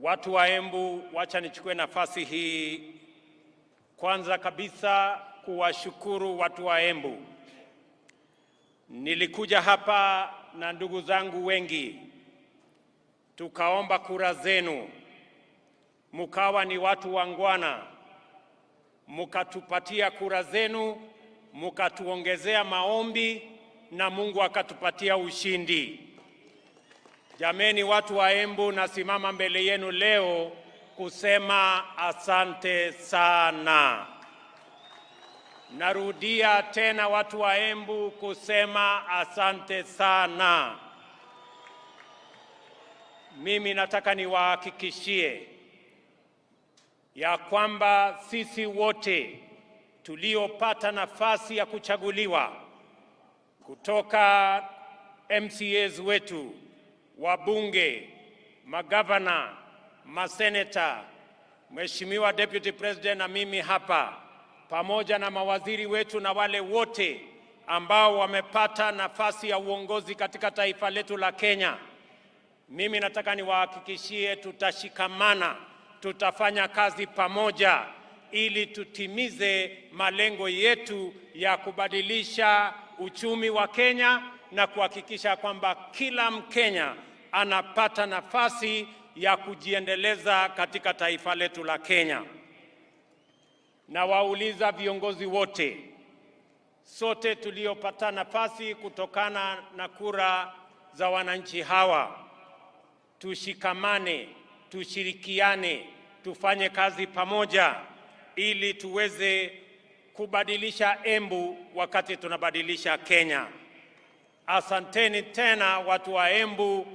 Watu wa Embu, wacha nichukue nafasi hii kwanza kabisa kuwashukuru watu wa Embu. Nilikuja hapa na ndugu zangu wengi, tukaomba kura zenu, mukawa ni watu wangwana, mukatupatia kura zenu, mukatuongezea maombi na Mungu akatupatia ushindi. Jameni watu wa Embu, nasimama mbele yenu leo kusema asante sana. Narudia tena watu wa Embu kusema asante sana. Mimi nataka niwahakikishie ya kwamba sisi wote tuliopata nafasi ya kuchaguliwa kutoka MCAs wetu, wabunge, magavana, maseneta, Mheshimiwa Deputy President na mimi hapa, pamoja na mawaziri wetu na wale wote ambao wamepata nafasi ya uongozi katika taifa letu la Kenya, mimi nataka niwahakikishie tutashikamana, tutafanya kazi pamoja ili tutimize malengo yetu ya kubadilisha uchumi wa Kenya na kuhakikisha kwamba kila Mkenya anapata nafasi ya kujiendeleza katika taifa letu la Kenya. Na wauliza viongozi wote, sote tuliopata nafasi kutokana na kura za wananchi hawa, tushikamane, tushirikiane, tufanye kazi pamoja ili tuweze kubadilisha Embu wakati tunabadilisha Kenya. Asanteni tena watu wa Embu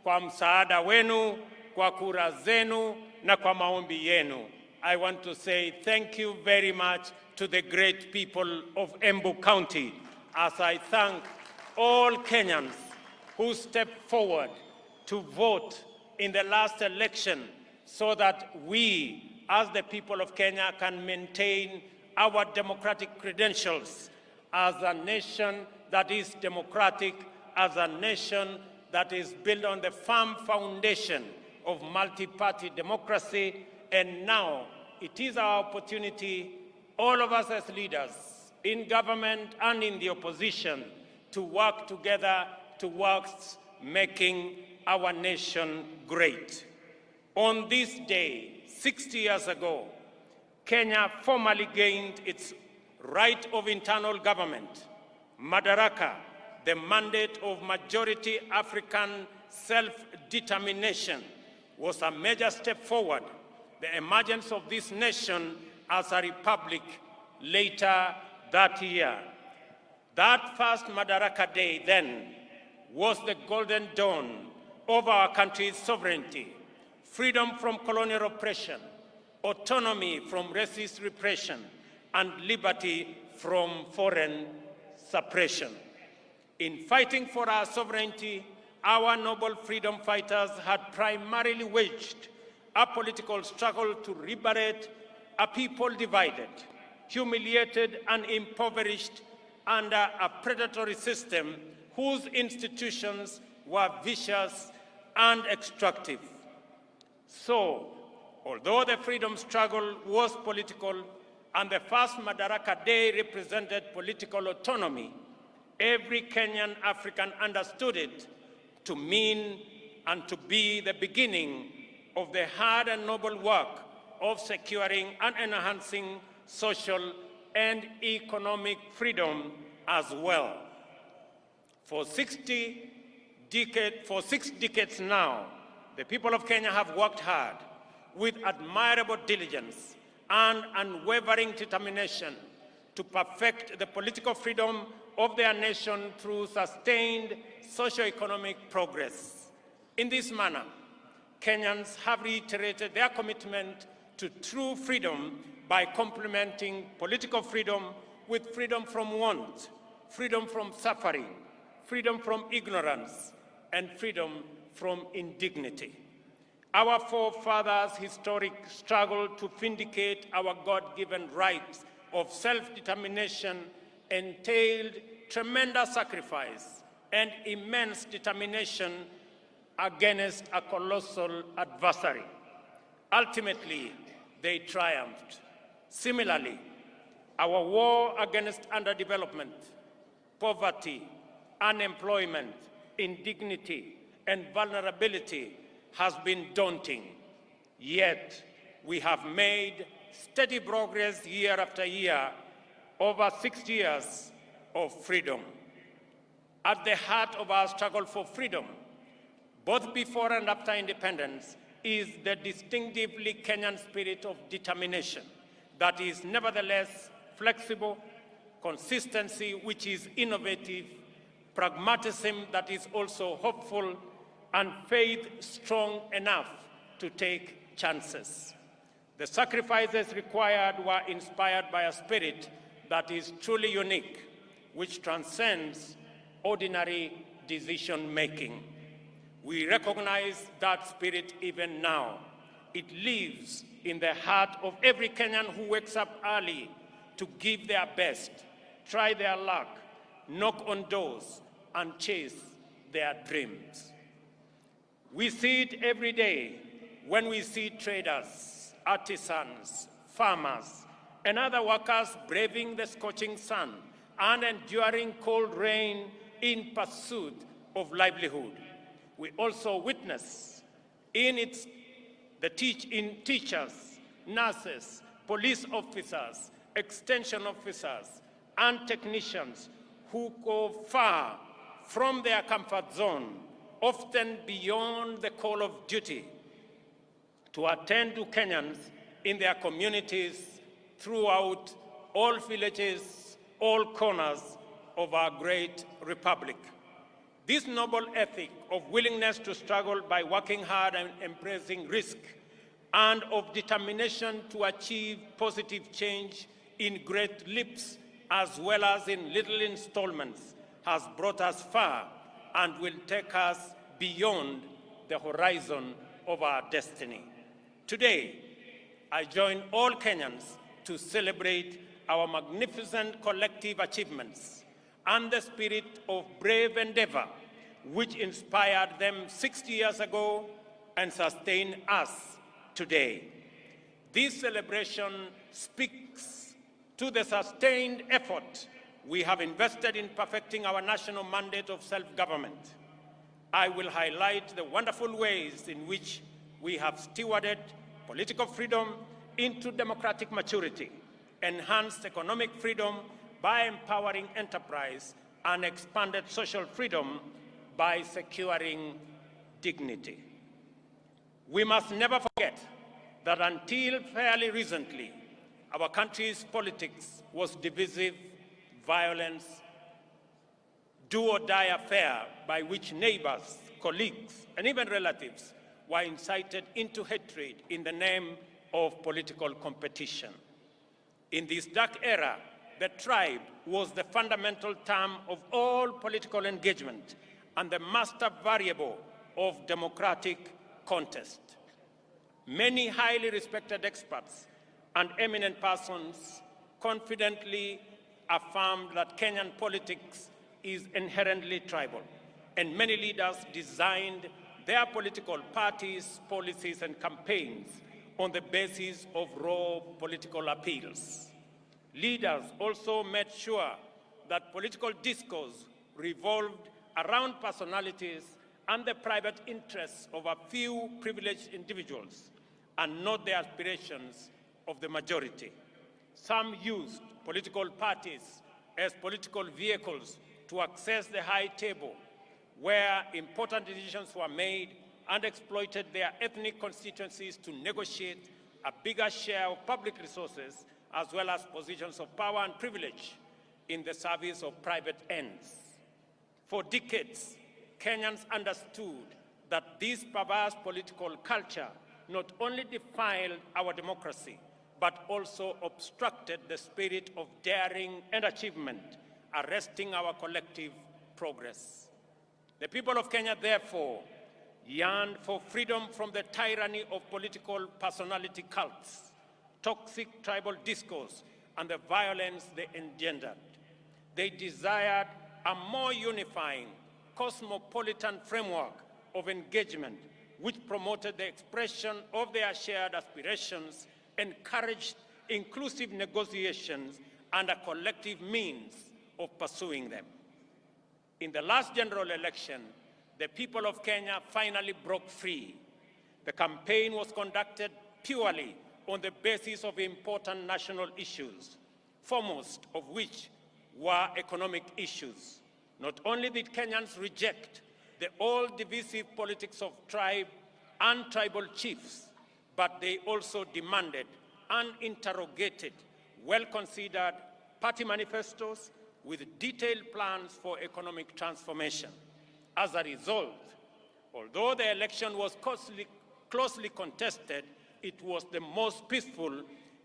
kwa msaada wenu, kwa kura zenu na kwa maombi yenu. I want to say thank you very much to the great people of Embu County, as I thank all Kenyans who stepped forward to vote in the last election so that we, as the people of Kenya, can maintain our democratic credentials as a nation that is democratic, as a nation that is built on the firm foundation of multi-party democracy. And now it is our opportunity, all of us as leaders in government and in the opposition, to work together towards making our nation great. On this day, 60 years ago, Kenya formally gained its right of internal government. Madaraka, the mandate of majority African self-determination, was a major step forward. The emergence of this nation as a republic later that year. That first Madaraka Day then was the golden dawn of our country's sovereignty, freedom from colonial oppression, autonomy from racist repression, and liberty from foreign suppression. In fighting for our sovereignty, our noble freedom fighters had primarily waged a political struggle to liberate a people divided, humiliated, and impoverished under a predatory system whose institutions were vicious and extractive. So, although the freedom struggle was political and the first Madaraka Day represented political autonomy, every Kenyan African understood it to mean and to be the beginning of the hard and noble work of securing and enhancing social and economic freedom as well. For 6 decades now, the people of Kenya have worked hard with admirable diligence and unwavering determination to perfect the political freedom of their nation through sustained socio-economic progress. In this manner, Kenyans have reiterated their commitment to true freedom by complementing political freedom with freedom from want, freedom from suffering, freedom from ignorance, and freedom from indignity. Our forefathers' historic struggle to vindicate our God-given rights of self-determination entailed tremendous sacrifice and immense determination against a colossal adversary. Ultimately, they triumphed. Similarly, our war against underdevelopment, poverty, unemployment, indignity, and vulnerability has been daunting. Yet, we have made steady progress year after year over 6 years of freedom. At the heart of our struggle for freedom, both before and after independence, is the distinctively Kenyan spirit of determination that is nevertheless flexible, consistency which is innovative, pragmatism that is also hopeful, and faith strong enough to take chances. The sacrifices required were inspired by a spirit that is truly unique, which transcends ordinary decision-making. We recognize that spirit even now. It lives in the heart of every Kenyan who wakes up early to give their best, try their luck, knock on doors, and chase their dreams. We see it every day when we see traders, artisans, farmers, and other workers braving the scorching sun and enduring cold rain in pursuit of livelihood. We also witness in teachers, nurses, police officers, extension officers, and technicians who go far from their comfort zone, often beyond the call of duty, to attend to Kenyans in their communities throughout all villages, all corners of our great republic. This noble ethic of willingness to struggle by working hard and embracing risk, and of determination to achieve positive change in great leaps as well as in little installments, has brought us far and will take us beyond the horizon of our destiny. Today, I join all Kenyans to celebrate our magnificent collective achievements and the spirit of brave endeavor which inspired them 60 years ago and sustain us today. This celebration speaks to the sustained effort we have invested in perfecting our national mandate of self-government. I will highlight the wonderful ways in which we have stewarded political freedom into democratic maturity, enhanced economic freedom by empowering enterprise, and expanded social freedom by securing dignity. We must never forget that until fairly recently, our country's politics was divisive, violence, do-or-die affair by which neighbors, colleagues, and even relatives were incited into hatred in the name of political competition. In this dark era, the tribe was the fundamental term of all political engagement and the master variable of democratic contest. Many highly respected experts and eminent persons confidently affirmed that Kenyan politics is inherently tribal, and many leaders designed their political parties, policies, and campaigns on the basis of raw political appeals. Leaders also made sure that political discourse revolved around personalities and the private interests of a few privileged individuals and not the aspirations of the majority. Some used political parties as political vehicles to access the high table where important decisions were made and exploited their ethnic constituencies to negotiate a bigger share of public resources as well as positions of power and privilege in the service of private ends. For decades, Kenyans understood that this perverse political culture not only defiled our democracy, but also obstructed the spirit of daring and achievement, arresting our collective progress. The people of Kenya, therefore, yearned for freedom from the tyranny of political personality cults, toxic tribal discourse, and the violence they engendered. They desired a more unifying, cosmopolitan framework of engagement which promoted the expression of their shared aspirations, encouraged inclusive negotiations, and a collective means of pursuing them. In the last general election, the people of Kenya finally broke free. The campaign was conducted purely on the basis of important national issues, foremost of which were economic issues. Not only did Kenyans reject the old divisive politics of tribe and tribal chiefs, but they also demanded and interrogated well-considered party manifestos with detailed plans for economic transformation. As a result, although the election was closely contested, it was the most peaceful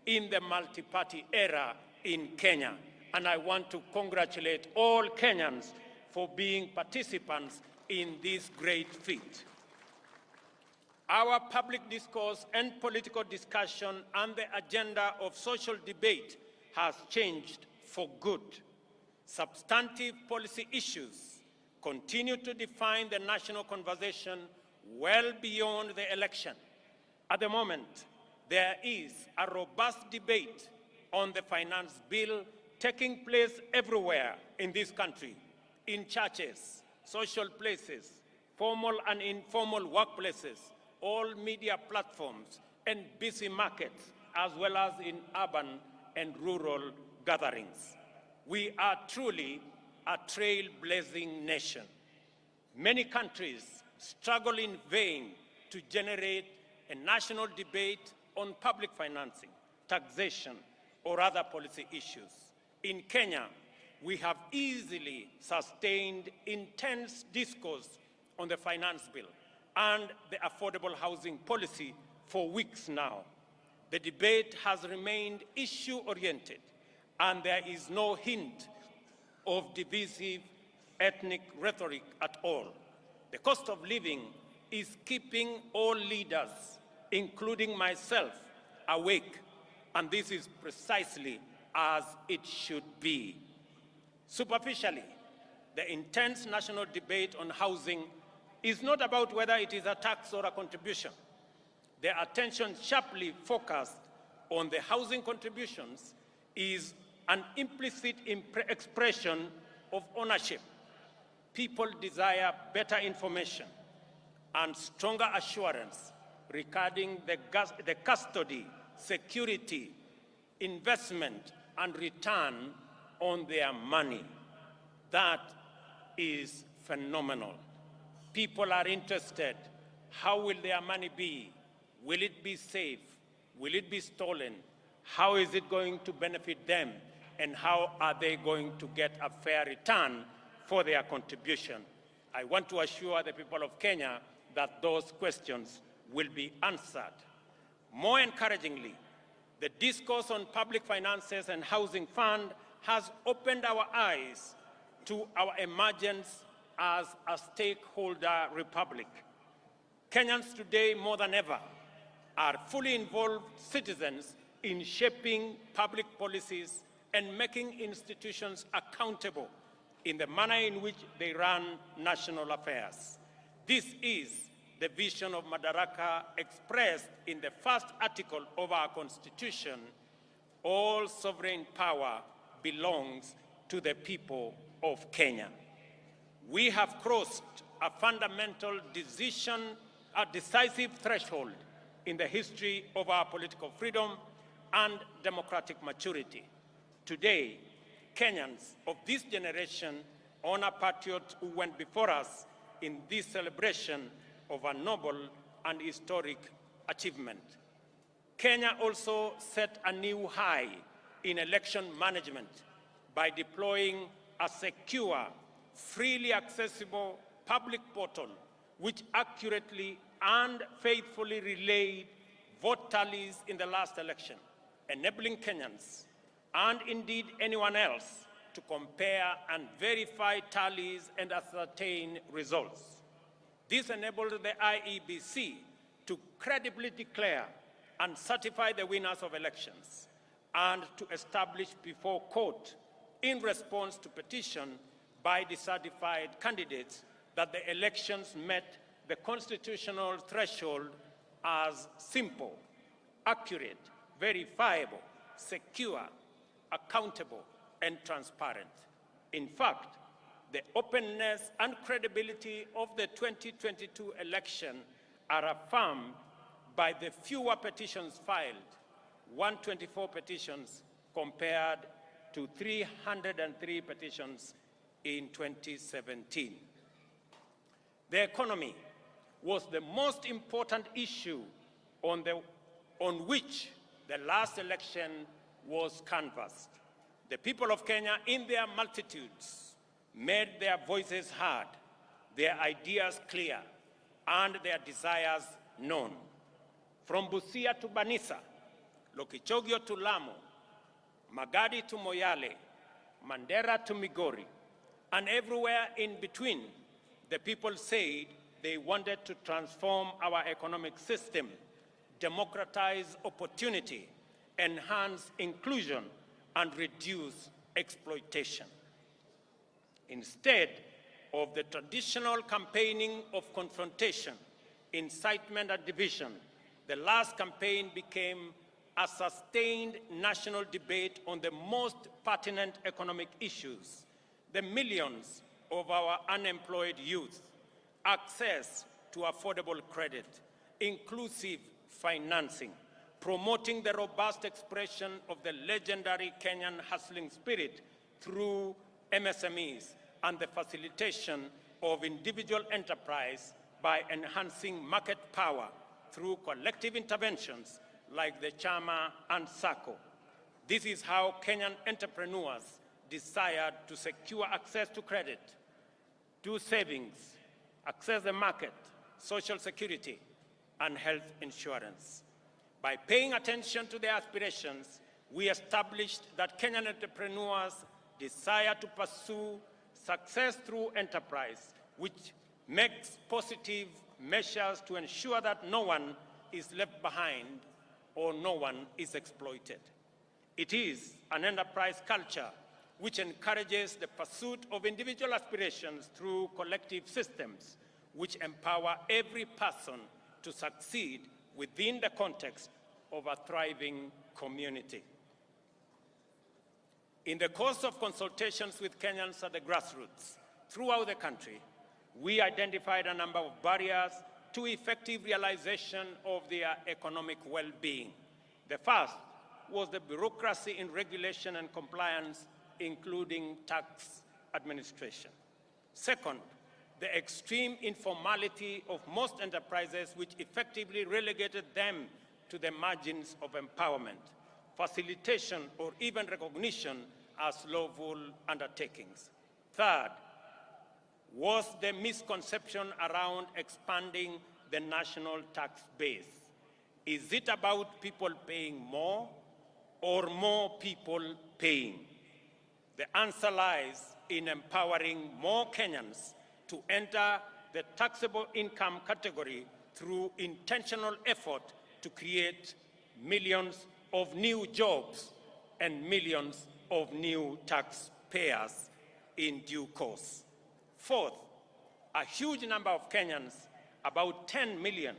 in the multi-party era in Kenya. And I want to congratulate all Kenyans for being participants in this great feat. Our public discourse and political discussion and the agenda of social debate has changed for good. Substantive policy issues continue to define the national conversation well beyond the election. At the moment, there is a robust debate on the finance bill taking place everywhere in this country, in churches, social places, formal and informal workplaces, all media platforms, and busy markets, as well as in urban and rural gatherings. We are truly a trailblazing nation. Many countries struggle in vain to generate a national debate on public financing, taxation, or other policy issues. In Kenya, we have easily sustained intense discourse on the finance bill and the affordable housing policy for weeks now. The debate has remained issue-oriented, and there is no hint of divisive ethnic rhetoric at all. The cost of living is keeping all leaders, including myself, awake, and this is precisely as it should be. Superficially, the intense national debate on housing is not about whether it is a tax or a contribution. The attention sharply focused on the housing contributions is an implicit expression of ownership. People desire better information and stronger assurance regarding the custody, security, investment, and return on their money. That is phenomenal. People are interested. How will their money be? Will it be safe? Will it be stolen? How is it going to benefit them? And how are they going to get a fair return for their contribution? I want to assure the people of Kenya that those questions will be answered. More encouragingly, the discourse on public finances and housing fund has opened our eyes to our emergence as a stakeholder republic. Kenyans today, more than ever, are fully involved citizens in shaping public policies and making institutions accountable in the manner in which they run national affairs. This is the vision of Madaraka expressed in the first article of our Constitution. All sovereign power belongs to the people of Kenya. We have crossed a fundamental decisive threshold in the history of our political freedom and democratic maturity. Today, Kenyans of this generation honor patriots who went before us in this celebration of a noble and historic achievement. Kenya also set a new high in election management by deploying a secure, freely accessible public portal which accurately and faithfully relayed vote tallies in the last election, enabling Kenyans, and indeed anyone else, to compare and verify tallies and ascertain results. This enabled the IEBC to credibly declare and certify the winners of elections and to establish before court, in response to petition by the certified candidates, that the elections met the constitutional threshold as simple, accurate, verifiable, secure, accountable, and transparent. In fact, the openness and credibility of the 2022 election are affirmed by the fewer petitions filed, 124 petitions compared to 303 petitions in 2017. The economy was the most important issue on which the last election was canvassed. The people of Kenya, in their multitudes, made their voices heard, their ideas clear, and their desires known. From Busia to Banisa, Lokichogio to Lamu, Magadi to Moyale, Mandera to Migori, and everywhere in between, the people said they wanted to transform our economic system, democratize opportunity, enhance inclusion, and reduce exploitation. Instead of the traditional campaigning of confrontation, incitement, and division, the last campaign became a sustained national debate on the most pertinent economic issues: the millions of our unemployed youth, access to affordable credit, inclusive financing, promoting the robust expression of the legendary Kenyan hustling spirit through MSMEs, and the facilitation of individual enterprise by enhancing market power through collective interventions like the Chama and SACCO. This is how Kenyan entrepreneurs desired to secure access to credit, do savings, access the market, social security, and health insurance. By paying attention to their aspirations, we established that Kenyan entrepreneurs desire to pursue success through enterprise, which makes positive measures to ensure that no one is left behind or no one is exploited. It is an enterprise culture which encourages the pursuit of individual aspirations through collective systems, which empower every person to succeed within the context of a thriving community. In the course of consultations with Kenyans at the grassroots throughout the country, we identified a number of barriers to effective realization of their economic well-being. The first was the bureaucracy in regulation and compliance, including tax administration. Second, the extreme informality of most enterprises, which effectively relegated them to the margins of empowerment, facilitation, or even recognition as lawful undertakings. Third, was the misconception around expanding the national tax base. Is it about people paying more or more people paying? The answer lies in empowering more Kenyans to enter the taxable income category through intentional effort to create millions of new jobs and millions of new taxpayers in due course. Fourth, a huge number of Kenyans, about 10 million,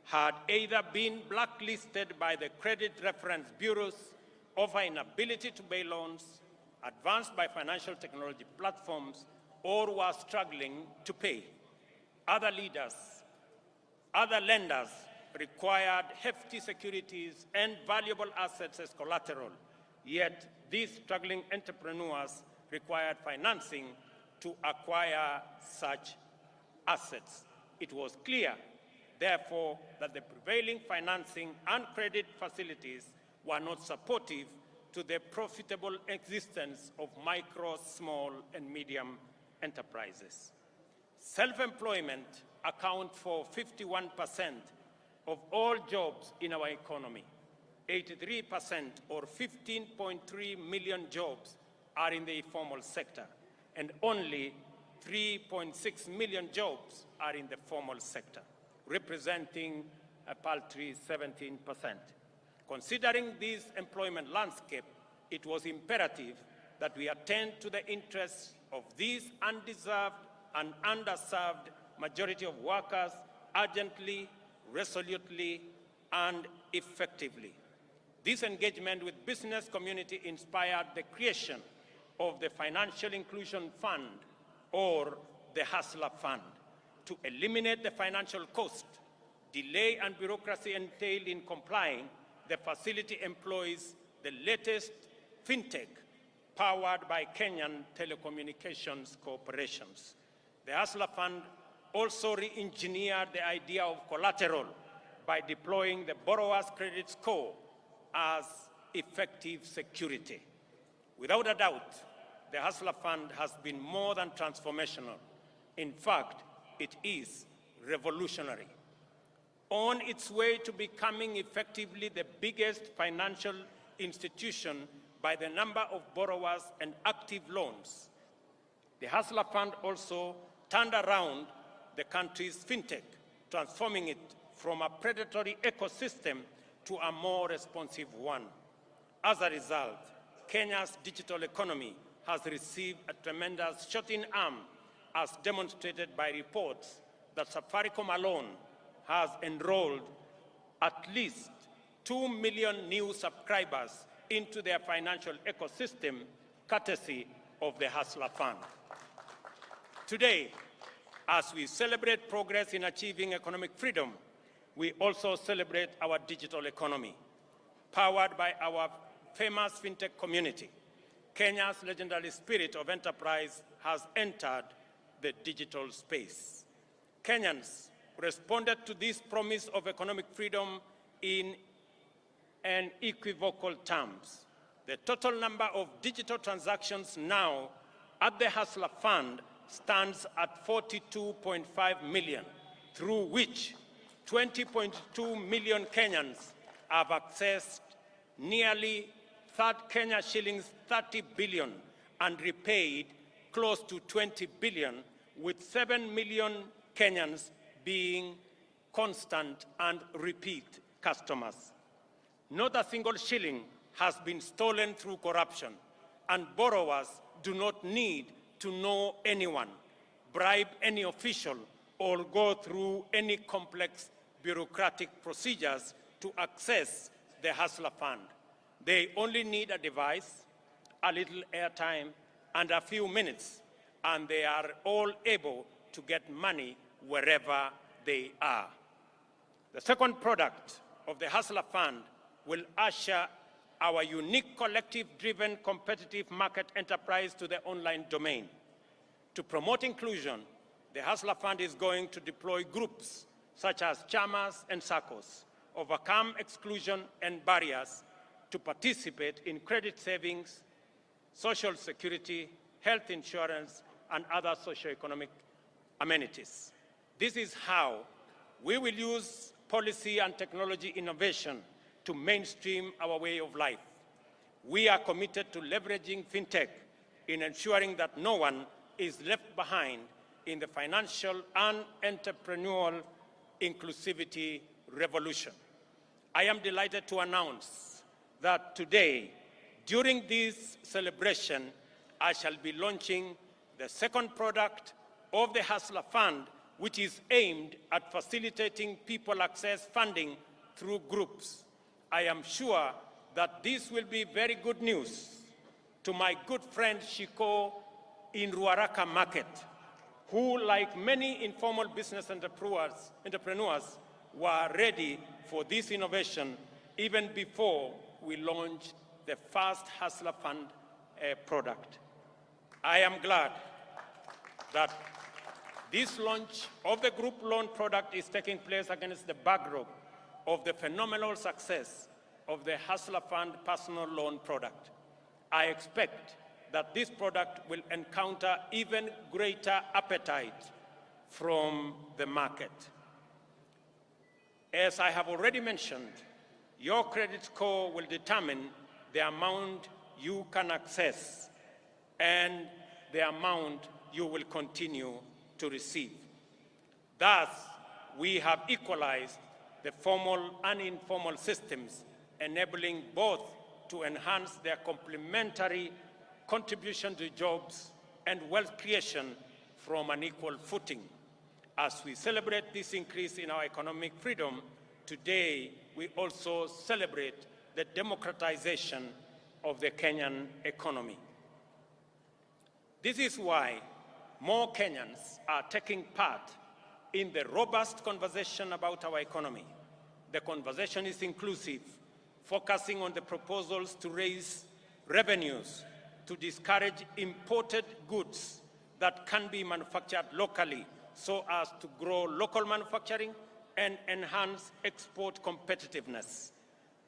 had either been blacklisted by the credit reference bureaus, of an inability to pay loans, advanced by financial technology platforms, or were struggling to pay. Other lenders required hefty securities and valuable assets as collateral, yet these struggling entrepreneurs required financing to acquire such assets. It was clear, therefore, that the prevailing financing and credit facilities were not supportive to the profitable existence of micro, small, and medium enterprises. Self-employment accounts for 51% of all jobs in our economy. 83% or 15.3 million jobs are in the informal sector, and only 3.6 million jobs are in the formal sector, representing a paltry 17%. Considering this employment landscape, it was imperative that we attend to the interests of these undeserved and underserved majority of workers urgently, resolutely, and effectively. This engagement with business community inspired the creation of the Financial Inclusion Fund, or the Hustler Fund, to eliminate the financial cost, delay, and bureaucracy entailed in complying. The facility employs the latest fintech powered by Kenyan telecommunications corporations. The Hustler Fund also re-engineered the idea of collateral by deploying the borrower's credit score as effective security. Without a doubt, the Hustler Fund has been more than transformational. In fact, it is revolutionary. On its way to becoming effectively the biggest financial institution by the number of borrowers and active loans, the Hustler Fund also turned around the country's fintech, transforming it from a predatory ecosystem to a more responsive one. As a result, Kenya's digital economy has received a tremendous shot in arm, as demonstrated by reports that Safaricom alone has enrolled at least 2 million new subscribers into their financial ecosystem, courtesy of the Hustler Fund. Today, as we celebrate progress in achieving economic freedom, we also celebrate our digital economy. Powered by our famous fintech community, Kenya's legendary spirit of enterprise has entered the digital space. Kenyans responded to this promise of economic freedom in unequivocal terms. The total number of digital transactions now at the Hustler Fund stands at 42.5 million, through which 20.2 million Kenyans have accessed nearly Kenya shillings 30 billion and repaid close to 20 billion, with 7 million Kenyans being constant and repeat customers. Not a single shilling has been stolen through corruption, and borrowers do not need to know anyone, bribe any official, or go through any complex bureaucratic procedures to access the Hustler Fund. They only need a device, a little airtime, and a few minutes, and they are all able to get money wherever they are. The second product of the Hustler Fund will usher our unique collective-driven competitive market enterprise to the online domain. To promote inclusion, the Hustler Fund is going to deploy groups such as chamas and SACCOs, overcome exclusion and barriers to participate in credit savings, social security, health insurance, and other socioeconomic amenities. This is how we will use policy and technology innovation to mainstream our way of life. We are committed to leveraging fintech in ensuring that no one is left behind in the financial and entrepreneurial inclusivity revolution. I am delighted to announce that today, during this celebration, I shall be launching the second product of the Hustler Fund, which is aimed at facilitating people access funding through groups. I am sure that this will be very good news to my good friend Shiko in Ruaraka Market, who, like many informal business entrepreneurs, were ready for this innovation even before we launched the first Hustler Fund product. I am glad that this launch of the group loan product is taking place against the backdrop of the phenomenal success of the Hustler Fund personal loan product. I expect that this product will encounter even greater appetite from the market. As I have already mentioned, your credit score will determine the amount you can access and the amount you will continue to receive. Thus, we have equalized the formal and informal systems, enabling both to enhance their complementary contribution to jobs and wealth creation from an equal footing. As we celebrate this increase in our economic freedom, today we also celebrate the democratization of the Kenyan economy. This is why more Kenyans are taking part in the robust conversation about our economy. The conversation is inclusive, focusing on the proposals to raise revenues, to discourage imported goods that can be manufactured locally so as to grow local manufacturing and enhance export competitiveness.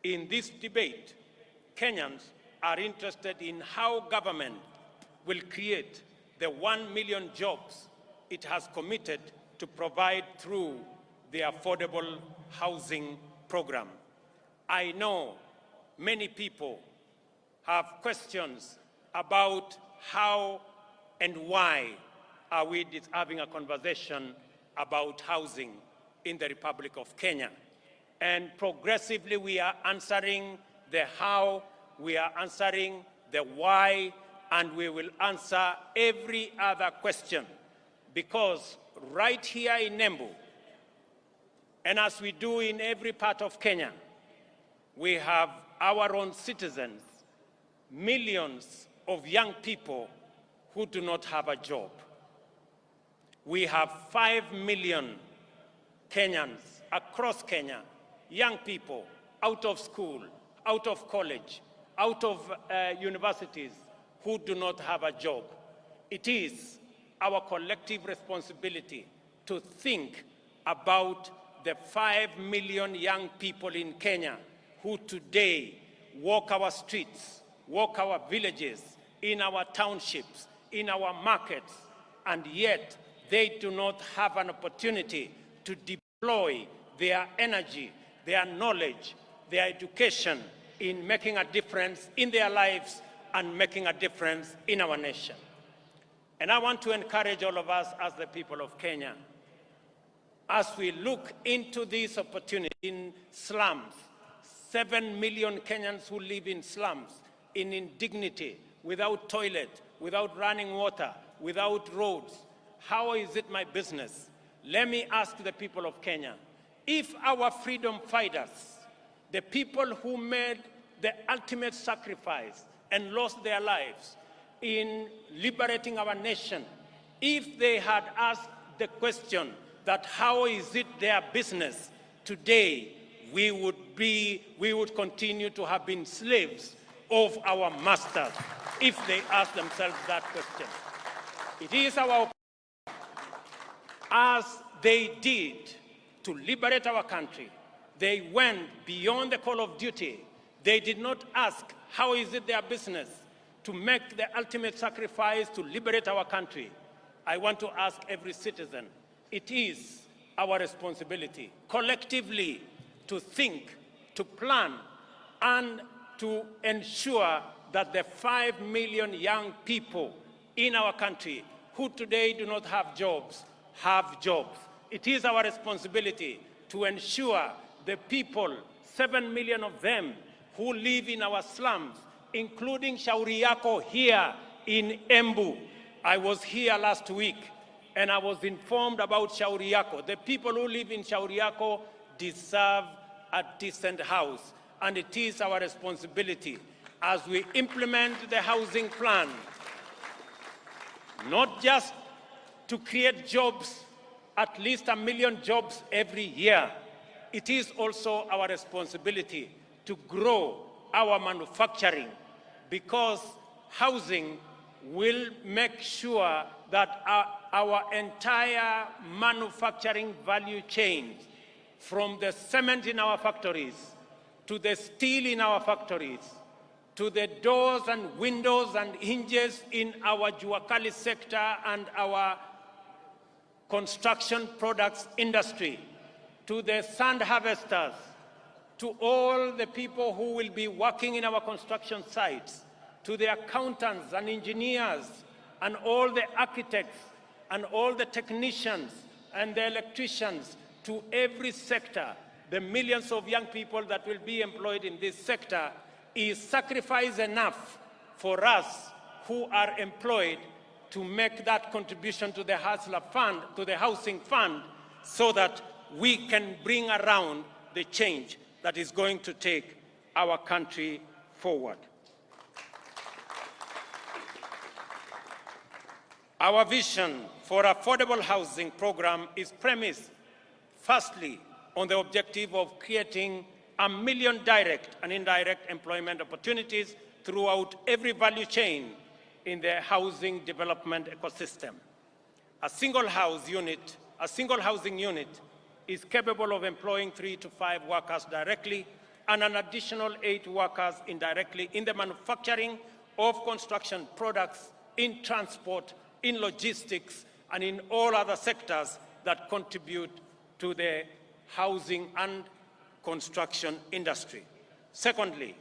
In this debate, Kenyans are interested in how government will create the 1 million jobs it has committed to provide through the affordable housing program. I know many people have questions about how and why are we having a conversation about housing in the Republic of Kenya. And progressively we are answering the how, we are answering the why, and we will answer every other question, because right here in Embu, and as we do in every part of Kenya, we have our own citizens, millions of young people who do not have a job. We have 5 million Kenyans across Kenya, young people out of school, out of college, out of universities, who do not have a job. It is our collective responsibility to think about the 5 million young people in Kenya who today walk our streets, walk our villages, in our townships, in our markets, and yet they do not have an opportunity to deploy their energy, their knowledge, their education in making a difference in their lives and making a difference in our nation. And I want to encourage all of us as the people of Kenya, as we look into this opportunity in slums, 7 million Kenyans who live in slums, in indignity, without toilet, without running water, without roads. How is it my business? Let me ask the people of Kenya, if our freedom fighters, the people who made the ultimate sacrifice and lost their lives in liberating our nation, if they had asked the question that how is it their business, today we would continue to have been slaves of our masters if they asked themselves that question. It is our, as they did to liberate our country, they went beyond the call of duty. They did not ask how is it their business to make the ultimate sacrifice to liberate our country. I want to ask every citizen, it is our responsibility collectively to think, to plan, and to ensure that the 5 million young people in our country who today do not have jobs, have jobs. It is our responsibility to ensure the people, 7 million of them, who live in our slums, including Shauri Yako here in Embu. I was here last week and I was informed about Shauri Yako. The people who live in Shauri Yako deserve a decent house, and it is our responsibility as we implement the housing plan, not just to create jobs, at least 1 million jobs every year. It is also our responsibility to grow our manufacturing, because housing will make sure that our entire manufacturing value chain, from the cement in our factories, to the steel in our factories, to the doors and windows and hinges in our Juakali sector and our construction products industry, to the sand harvesters, to all the people who will be working in our construction sites, to the accountants and engineers and all the architects and all the technicians and the electricians, to every sector, the millions of young people that will be employed in this sector, is sacrifice enough for us who are employed to make that contribution to the hustler fund, to the housing fund, so that we can bring around the change that is going to take our country forward. Our vision for affordable housing program is premised, firstly, on the objective of creating 1 million direct and indirect employment opportunities throughout every value chain in the housing development ecosystem. A single housing unit is capable of employing 3 to 5 workers directly and an additional 8 workers indirectly in the manufacturing of construction products, in transport, in logistics, and in all other sectors that contribute to the housing and construction industry. Secondly,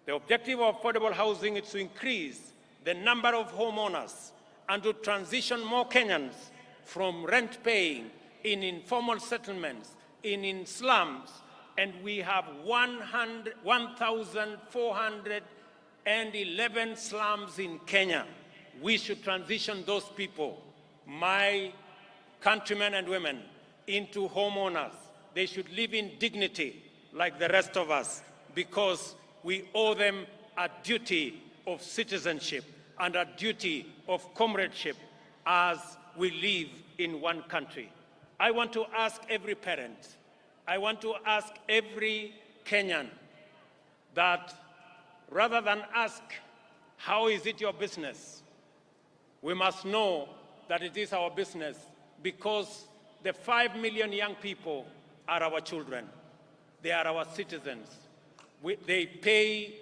the objective of affordable housing is to increase the number of homeowners and to transition more Kenyans from rent-paying in informal settlements, in slums, and we have 1,411 slums in Kenya. We should transition those people, my countrymen and women, into homeowners. They should live in dignity like the rest of us, because we owe them a duty of citizenship and a duty of comradeship as we live in one country. I want to ask every parent, I want to ask every Kenyan that rather than ask, how is it your business? We must know that it is our business, because the 5 million young people are our children. They are our citizens. They pay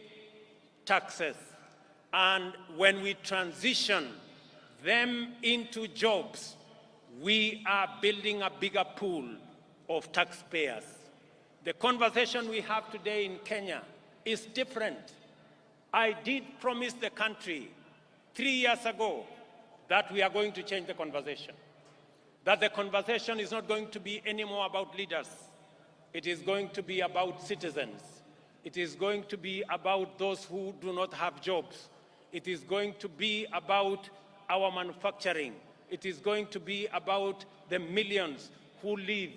taxes. And when we transition them into jobs, we are building a bigger pool of taxpayers. The conversation we have today in Kenya is different. I did promise the country 3 years ago that we are going to change the conversation. That the conversation is not going to be anymore about leaders. It is going to be about citizens. It is going to be about those who do not have jobs. It is going to be about our manufacturing. It is going to be about the millions who live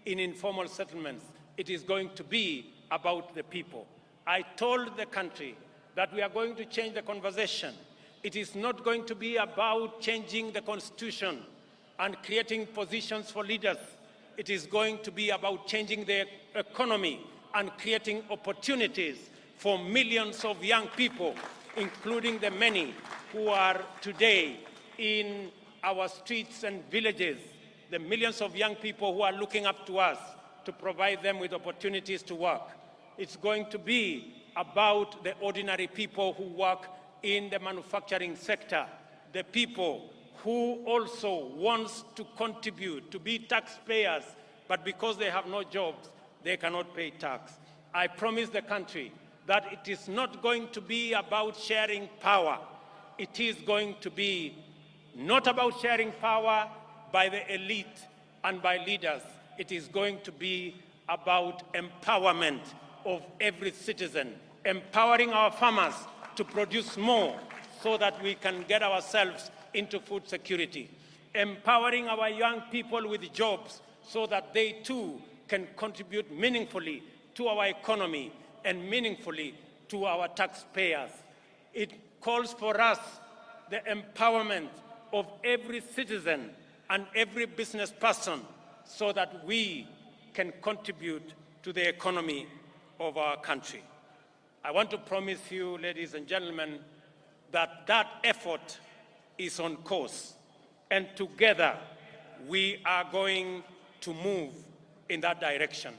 in informal settlements. It is going to be about the people. I told the country that we are going to change the conversation. It is not going to be about changing the constitution and creating positions for leaders. It is going to be about changing the economy and creating opportunities for millions of young people, including the many who are today in our streets and villages, the millions of young people who are looking up to us to provide them with opportunities to work. It's going to be about the ordinary people who work in the manufacturing sector, the people who also wants to contribute, to be taxpayers, but because they have no jobs, they cannot pay tax. I promise the country that it is not going to be about sharing power. It is going to be not about sharing power by the elite and by leaders. It is going to be about empowerment of every citizen, empowering our farmers to produce more so that we can get ourselves into food security, empowering our young people with jobs so that they too can contribute meaningfully to our economy and meaningfully to our taxpayers. It calls for us the empowerment of every citizen and every business person so that we can contribute to the economy of our country. I want to promise you, ladies and gentlemen, that that effort is on course, and together we are going to move in that direction.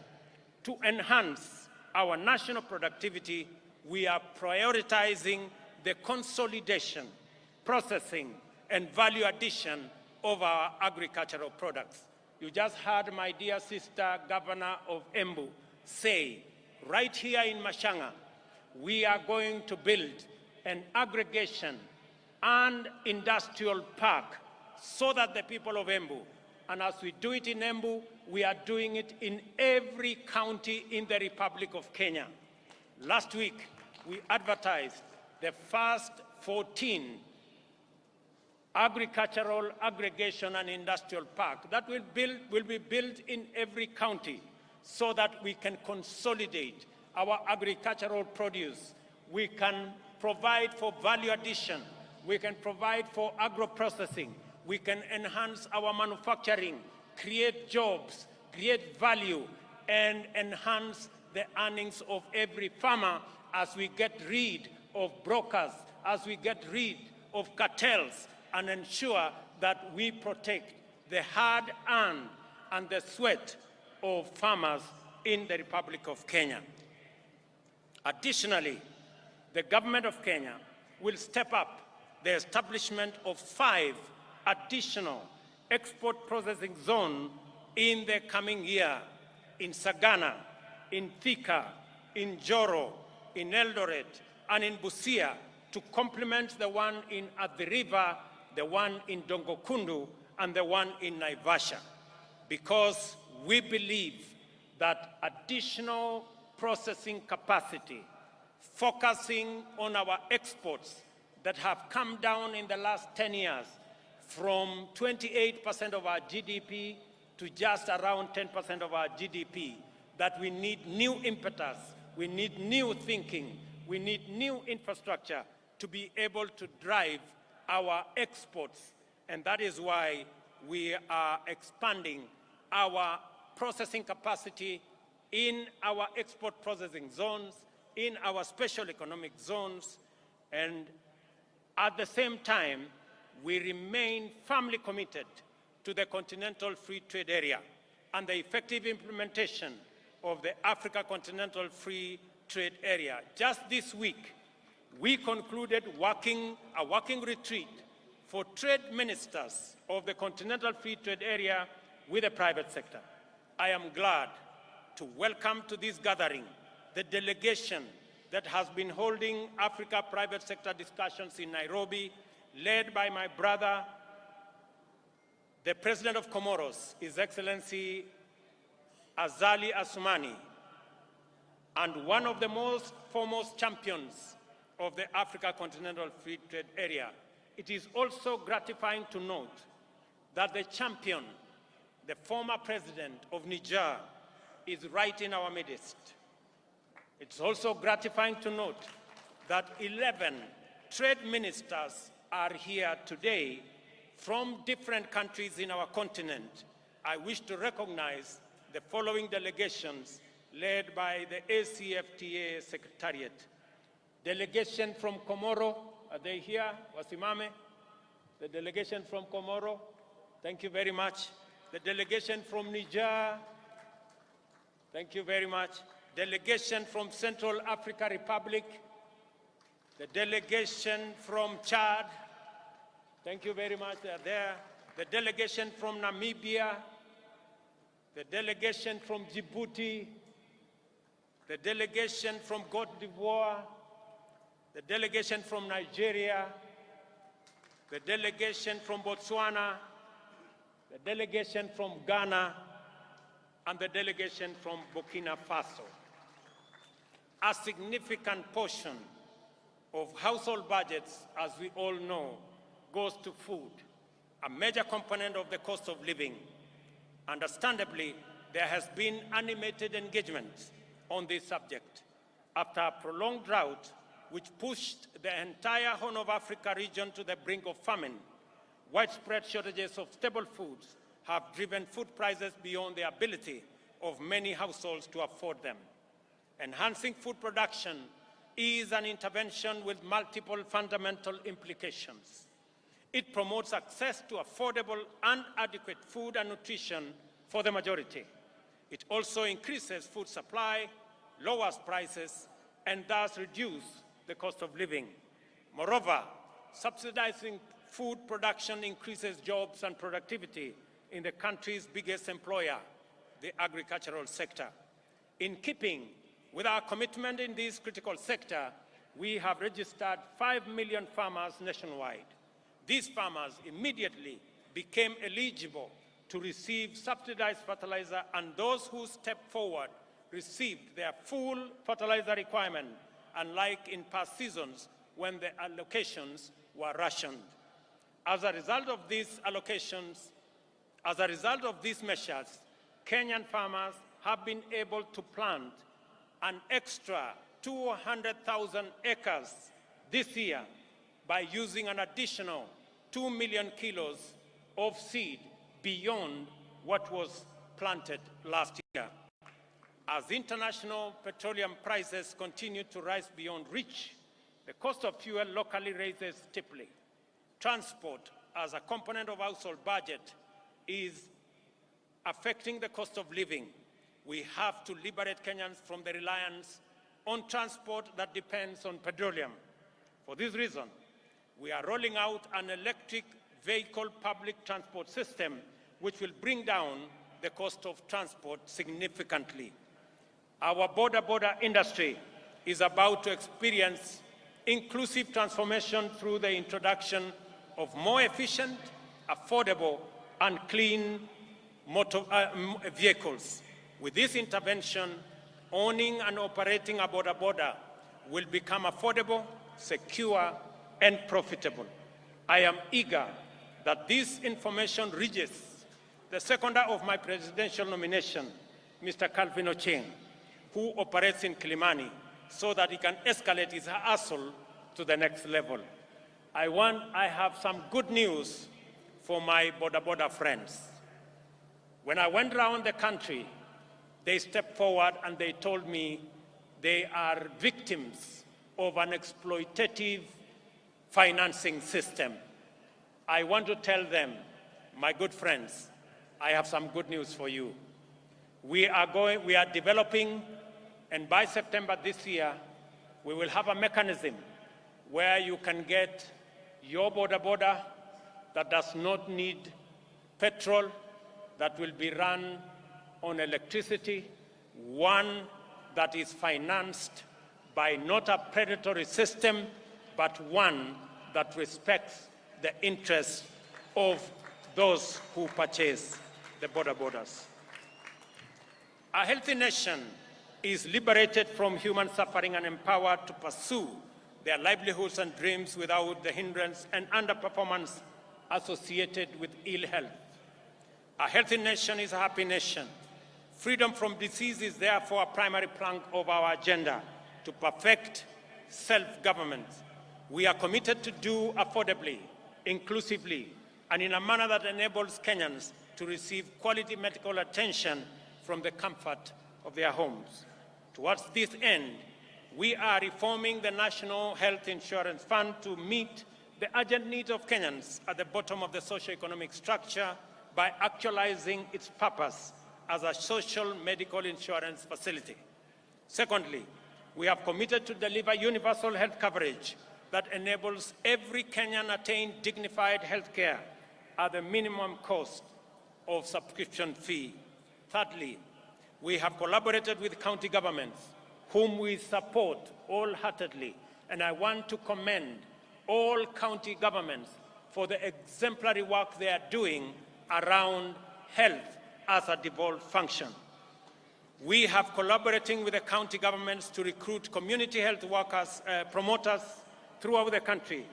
To enhance our national productivity, we are prioritizing the consolidation, processing, and value addition of our agricultural products. You just heard my dear sister, Governor of Embu, say, right here in Mashanga, we are going to build an aggregation and industrial park so that the people of Embu, and as we do it in Embu, we are doing it in every county in the Republic of Kenya. Last week, we advertised the first 14 agricultural aggregation and industrial park that will be built in every county so that we can consolidate our agricultural produce. We can provide for value addition. We can provide for agro-processing. We can enhance our manufacturing, create jobs, create value, and enhance the earnings of every farmer as we get rid of brokers, as we get rid of cartels, and ensure that we protect the hard-earned and the sweat of farmers in the Republic of Kenya. Additionally, the government of Kenya will step up the establishment of 5 additional export processing zones in the coming year in Sagana, in Thika, in Joro, in Eldoret, and in Busia to complement the one at the river, the one in Dongokundu, and the one in Naivasha, because we believe that additional processing capacity, focusing on our exports that have come down in the last 10 years from 28% of our GDP to just around 10% of our GDP, that we need new impetus, we need new thinking, we need new infrastructure to be able to drive our exports. And that is why we are expanding our processing capacity in our export processing zones, in our special economic zones, and at the same time, we remain firmly committed to the Continental Free Trade Area and the effective implementation of the Africa Continental Free Trade Area. Just this week, we concluded a working retreat for trade ministers of the Continental Free Trade Area with the private sector. I am glad to welcome to this gathering the delegation that has been holding Africa private sector discussions in Nairobi, led by my brother, the President of Comoros, His Excellency Azali Assoumani, and one of the most foremost champions of the Africa Continental Free Trade Area. It is also gratifying to note that the champion, the former president of Niger, is right in our midst. It's also gratifying to note that 11 trade ministers are here today from different countries in our continent. I wish to recognize the following delegations led by the ACFTA Secretariat. Delegation from Comoro, are they here? Wasimame? The delegation from Comoro, thank you very much. The delegation from Niger, thank you very much. Delegation from Central African Republic, the delegation from Chad, thank you very much, they are there. The delegation from Namibia, the delegation from Djibouti, the delegation from Cote d'Ivoire, the delegation from Nigeria, the delegation from Botswana, the delegation from Ghana, and the delegation from Burkina Faso. A significant portion of household budgets, as we all know, goes to food, a major component of the cost of living. Understandably, there has been animated engagement on this subject. After a prolonged drought, which pushed the entire Horn of Africa region to the brink of famine, widespread shortages of staple foods have driven food prices beyond the ability of many households to afford them. Enhancing food production is an intervention with multiple fundamental implications. It promotes access to affordable and adequate food and nutrition for the majority. It also increases food supply, lowers prices, and thus reduces the cost of living. Moreover, subsidizing food production increases jobs and productivity in the country's biggest employer, the agricultural sector. In keeping with our commitment in this critical sector, we have registered 5 million farmers nationwide. These farmers immediately became eligible to receive subsidized fertilizer, and those who stepped forward received their full fertilizer requirement, unlike in past seasons when the allocations were rationed. As a result of these allocations, as a result of these measures, Kenyan farmers have been able to plant an extra 200,000 acres this year by using an additional 2 million kilos of seed beyond what was planted last year. As international petroleum prices continue to rise beyond reach, the cost of fuel locally rises steeply. Transport, as a component of household budget, is affecting the cost of living. We have to liberate Kenyans from the reliance on transport that depends on petroleum. For this reason, we are rolling out an electric vehicle public transport system which will bring down the cost of transport significantly. Our border industry is about to experience inclusive transformation through the introduction of more efficient, affordable, and clean motor vehicles. With this intervention, owning and operating a border will become affordable, secure, and profitable. I am eager that this information reaches the seconder of my presidential nomination, Mr. Calvin Ochieng, who operates in Kilimani, so that he can escalate his hustle to the next level. I have some good news for my border friends. When I went around the country, they stepped forward and they told me they are victims of an exploitative financing system. I want to tell them, my good friends, I have some good news for you. We are developing, and by September this year, we will have a mechanism where you can get your border that does not need petrol, that will be run on electricity, one that is financed by not a predatory system, but one that respects the interests of those who purchase the borders. A healthy nation is liberated from human suffering and empowered to pursue their livelihoods and dreams without the hindrance and underperformance associated with ill health. A healthy nation is a happy nation. Freedom from disease is therefore a primary plank of our agenda to perfect self-government. We are committed to do affordably, inclusively, and in a manner that enables Kenyans to receive quality medical attention from the comfort of their homes. Towards this end, we are reforming the National Health Insurance Fund to meet the urgent needs of Kenyans at the bottom of the socio-economic structure by actualizing its purpose as a social medical insurance facility. Secondly, we have committed to deliver universal health coverage that enables every Kenyan attain dignified health care at the minimum cost of subscription fee. Thirdly, we have collaborated with county governments, whom we support wholeheartedly, and I want to commend all county governments for the exemplary work they are doing around health as a devolved function. We have collaborating with the county governments to recruit community health workers, promoters throughout the country.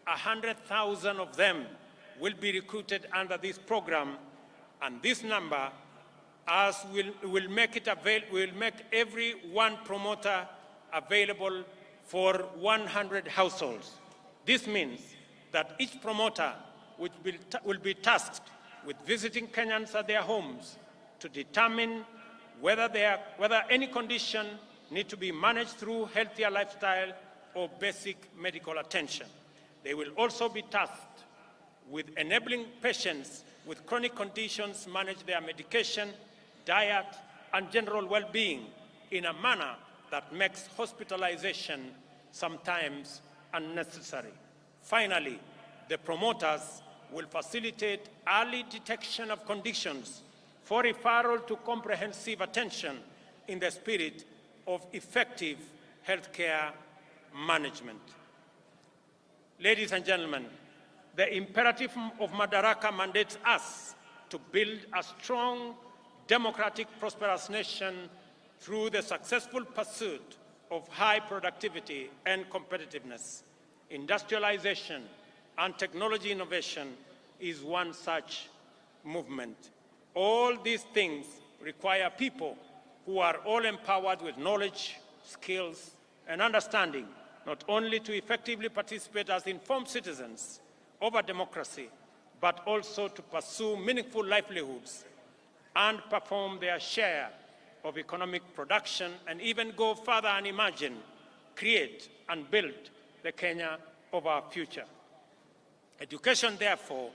100,000 of them will be recruited under this program, and this number will make every one promoter available for 100 households. This means that each promoter will be tasked with visiting Kenyans at their homes to determine whether any condition need to be managed through healthier lifestyle or basic medical attention. They will also be tasked with enabling patients with chronic conditions manage their medication, diet, and general well-being in a manner that makes hospitalization sometimes unnecessary. Finally, the promoters will facilitate early detection of conditions for referral to comprehensive attention in the spirit of effective healthcare management. Ladies and gentlemen, the imperative of Madaraka mandates us to build a strong, democratic, prosperous nation through the successful pursuit of high productivity and competitiveness. Industrialization and technology innovation is one such movement. All these things require people who are all empowered with knowledge, skills, and understanding, not only to effectively participate as informed citizens over democracy, but also to pursue meaningful livelihoods and perform their share of economic production, and even go further and imagine, create, and build the Kenya of our future. Education, therefore,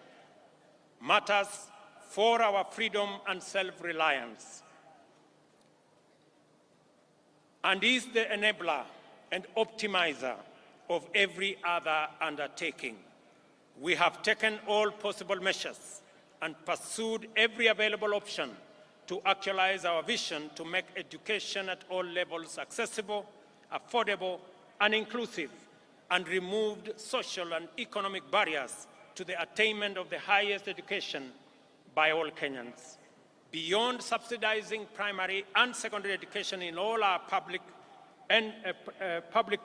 matters for our freedom and self-reliance, and is the enabler and optimizer of every other undertaking. We have taken all possible measures and pursued every available option to actualize our vision to make education at all levels accessible, affordable, and inclusive, and removed social and economic barriers to the attainment of the highest education by all Kenyans. Beyond subsidizing primary and secondary education in all our public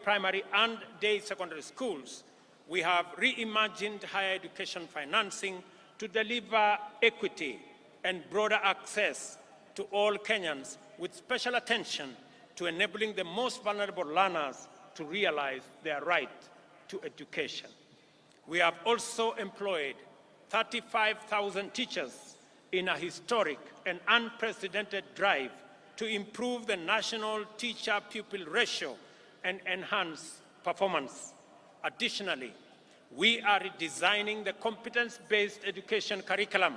primary and day secondary schools, we have reimagined higher education financing to deliver equity and broader access to all Kenyans, with special attention to enabling the most vulnerable learners to realize their right to education. We have also employed 35,000 teachers in a historic and unprecedented drive to improve the national teacher-pupil ratio and enhance performance. Additionally, we are redesigning the competence-based education curriculum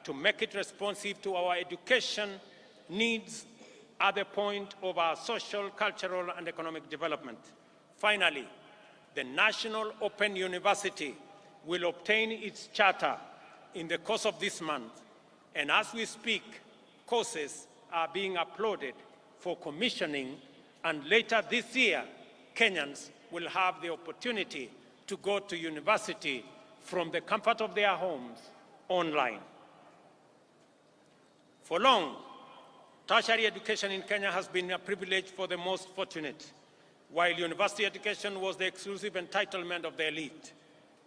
to make it responsive to our education needs at the point of our social, cultural, and economic development. Finally, the National Open University will obtain its charter in the course of this month, and as we speak, courses are being uploaded for commissioning, and later this year, Kenyans will have the opportunity to go to university from the comfort of their homes online. For long, tertiary education in Kenya has been a privilege for the most fortunate, while university education was the exclusive entitlement of the elite.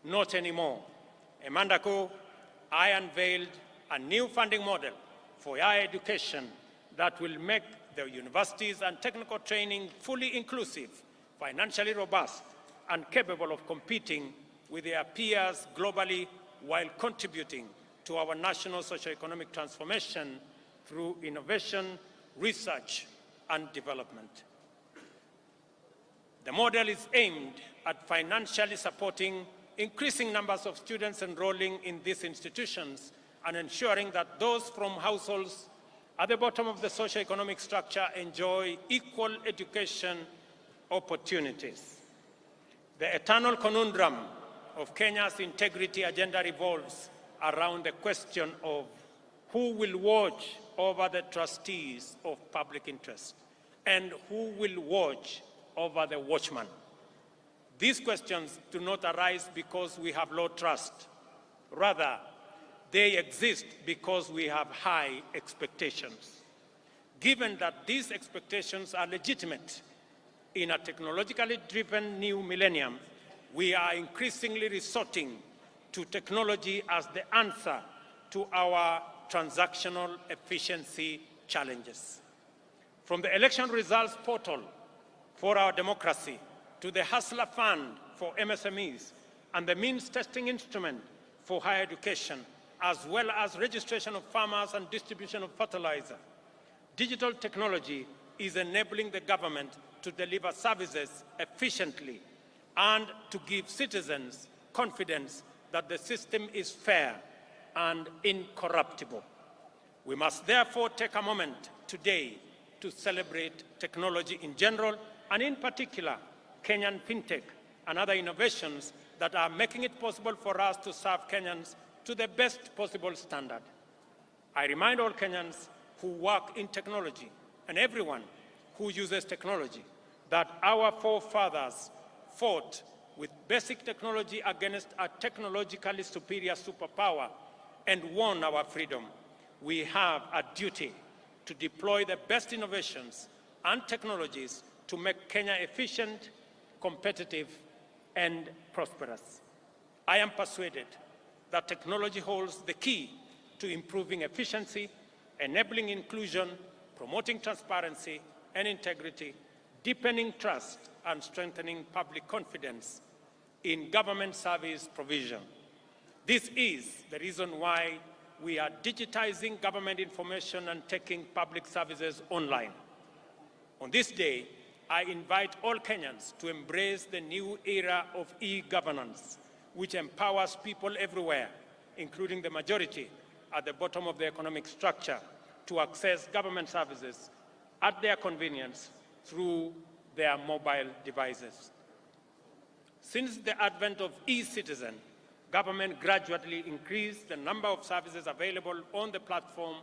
Not anymore. A month ago, I unveiled a new funding model for higher education that will make the universities and technical training fully inclusive, financially robust, and capable of competing with their peers globally, while contributing to our national socio-economic transformation through innovation, research, and development. The model is aimed at financially supporting increasing numbers of students enrolling in these institutions and ensuring that those from households at the bottom of the socio-economic structure enjoy equal education opportunities. The eternal conundrum of Kenya's integrity agenda revolves around the question of who will watch over the trustees of public interest and who will watch over the watchman. These questions do not arise because we have low trust. Rather, they exist because we have high expectations. Given that these expectations are legitimate, in a technologically driven new millennium, we are increasingly resorting to technology as the answer to our transactional efficiency challenges. From the election results portal for our democracy to the Hustler Fund for MSMEs and the means testing instrument for higher education, as well as registration of farmers and distribution of fertilizer, digital technology is enabling the government to deliver services efficiently and to give citizens confidence that the system is fair and incorruptible. We must therefore take a moment today to celebrate technology in general, and in particular, Kenyan fintech and other innovations that are making it possible for us to serve Kenyans to the best possible standard. I remind all Kenyans who work in technology and everyone who uses technology that our forefathers fought with basic technology against a technologically superior superpower and won our freedom. We have a duty to deploy the best innovations and technologies to make Kenya efficient, competitive, and prosperous. I am persuaded that technology holds the key to improving efficiency, enabling inclusion, promoting transparency and integrity, deepening trust, and strengthening public confidence in government service provision. This is the reason why we are digitizing government information and taking public services online. On this day, I invite all Kenyans to embrace the new era of e-governance, which empowers people everywhere, including the majority at the bottom of the economic structure, to access government services at their convenience through their mobile devices. Since the advent of e-citizen, government gradually increased the number of services available on the platform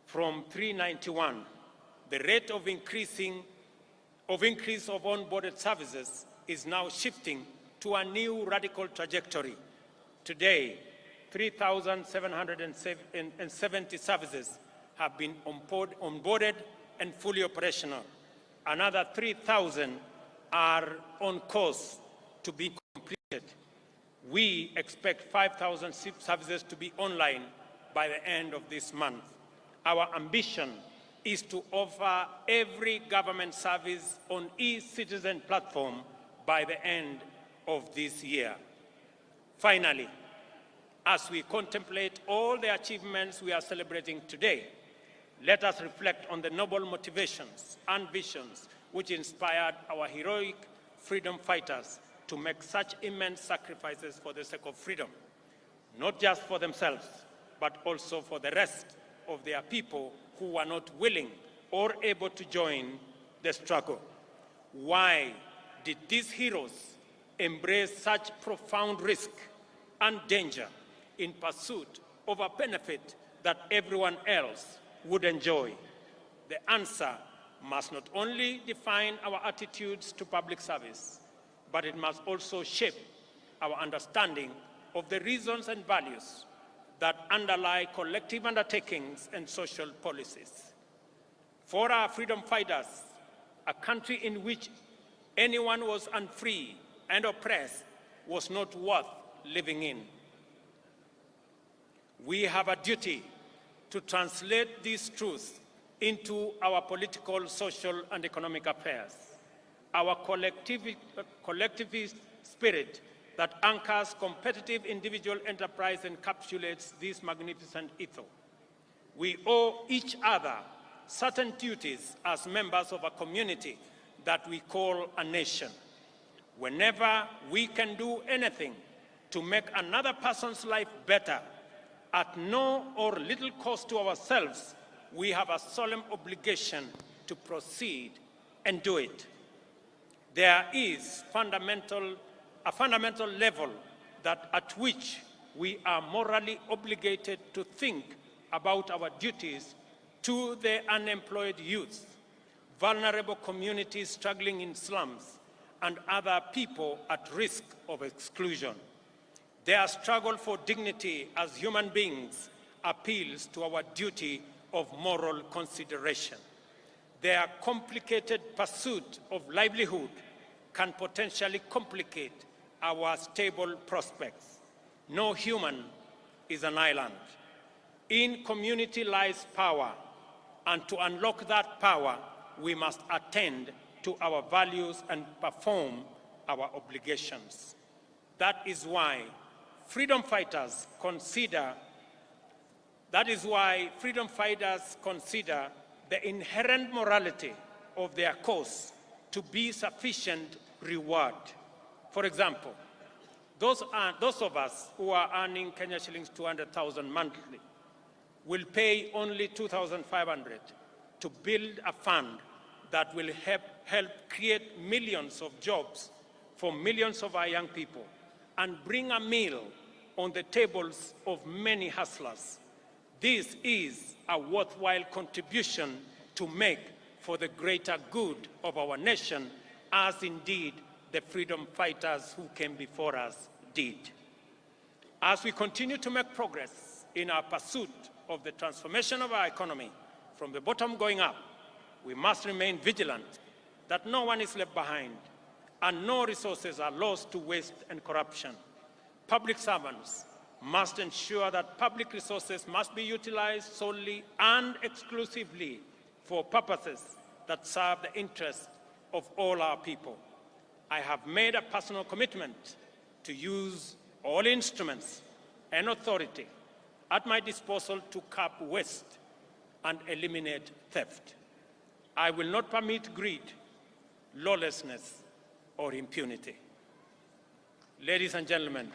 from 391. The rate of increase of onboarded services is now shifting to a new radical trajectory. Today, 3,770 services have been onboarded and fully operational. Another 3,000 are on course to be completed. We expect 5,000 services to be online by the end of this month. Our ambition is to offer every government service on e-citizen platform by the end of this year. Finally, as we contemplate all the achievements we are celebrating today, let us reflect on the noble motivations and visions which inspired our heroic freedom fighters to make such immense sacrifices for the sake of freedom, not just for themselves, but also for the rest of their people who were not willing or able to join the struggle. Why did these heroes embrace such profound risk and danger in pursuit of a benefit that everyone else would enjoy? The answer must not only define our attitudes to public service, but it must also shape our understanding of the reasons and values that underlie collective undertakings and social policies. For our freedom fighters, a country in which anyone was unfree and oppressed was not worth living in. We have a duty to translate these truths into our social, and economic affairs. Our collectivist spirit that anchors competitive individual enterprise encapsulates this magnificent ethos. We owe each other certain duties as members of a community that we call a nation. Whenever we can do anything to make another person's life better, at no or little cost to ourselves, we have a solemn obligation to proceed and do it. There is a fundamental level at which we are morally obligated to think about our duties to the unemployed youth, vulnerable communities struggling in slums, and other people at risk of exclusion. Their struggle for dignity as human beings appeals to our duty of moral consideration. Their complicated pursuit of livelihood can potentially complicate our stable prospects. No human is an island. In community lies power, and to unlock that power, we must attend to our values and perform our obligations. That is why freedom fighters consider the inherent morality of their cause to be sufficient reward. For example, those of us who are earning Kenya shillings 200,000 monthly will pay only 2,500 to build a fund that will help create millions of jobs for millions of our young people and bring a meal on the tables of many hustlers. This is a worthwhile contribution to make for the greater good of our nation, as indeed the freedom fighters who came before us did. As we continue to make progress in our pursuit of the transformation of our economy from the bottom going up, we must remain vigilant that no one is left behind and no resources are lost to waste and corruption. Public servants must ensure that public resources must be utilized solely and exclusively for purposes that serve the interests of all our people. I have made a personal commitment to use all instruments and authority at my disposal to curb waste and eliminate theft. I will not permit greed, lawlessness, or impunity. Ladies and gentlemen,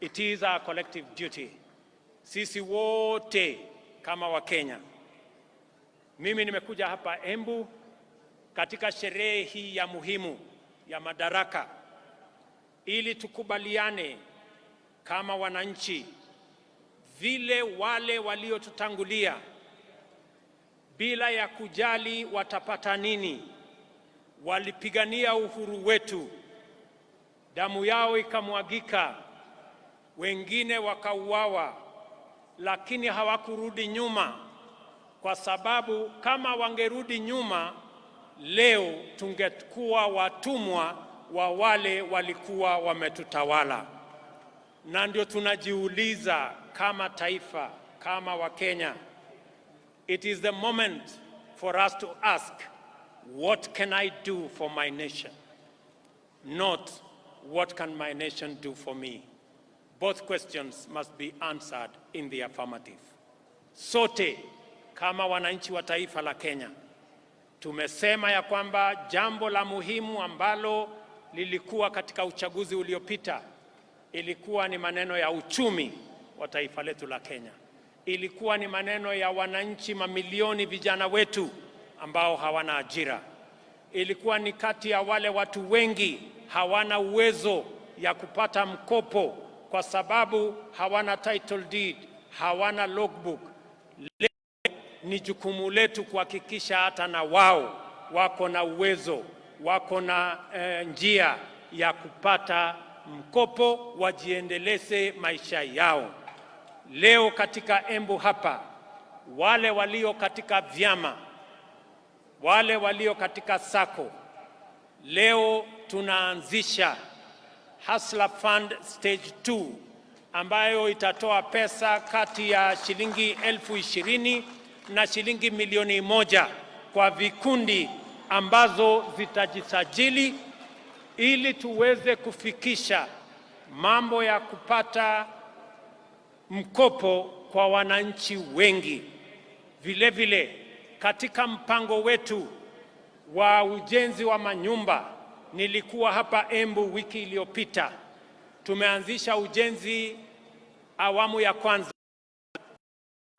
it is our collective duty, sisi wote kama Wakenya. Mimi nimekuja hapa Embu katika sherehe hii ya muhimu ya Madaraka ili tukubaliane kama wananchi vile wale waliotutangulia bila ya kujali watapata nini walipigania uhuru wetu, damu yao ikamwagika, wengine wakauawa, lakini hawakurudi nyuma, kwa sababu kama wangerudi nyuma leo tungekuwa watumwa wa wale walikuwa wametutawala. Na ndio tunajiuliza kama taifa, kama Wakenya, it is the moment for us to ask, what can I do for my nation? Not, what can my nation do for me? Both questions must be answered in the affirmative. Sote kama wananchi wa taifa la Kenya tumesema ya kwamba jambo la muhimu ambalo lilikuwa katika uchaguzi uliopita ilikuwa ni maneno ya uchumi wa taifa letu la Kenya. Ilikuwa ni maneno ya wananchi mamilioni vijana wetu ambao hawana ajira. Ilikuwa ni kati ya wale watu wengi hawana uwezo ya kupata mkopo kwa sababu hawana title deed, hawana logbook. Ni jukumu letu kuhakikisha hata na wao wako na uwezo, wako na njia ya kupata mkopo wajiendeleze maisha yao. Leo katika Embu hapa, wale walio katika vyama, wale walio katika sako, leo tunaanzisha Hustler Fund Stage 2 ambayo itatoa pesa kati ya shilingi 20,000 na shilingi 1,000,000 kwa vikundi ambazo zitajisajili ili tuweze kufikisha mambo ya kupata mkopo kwa wananchi wengi. Vile vile katika mpango wetu wa ujenzi wa manyumba, nilikuwa hapa Embu wiki iliyopita, tumeanzisha ujenzi awamu ya kwanza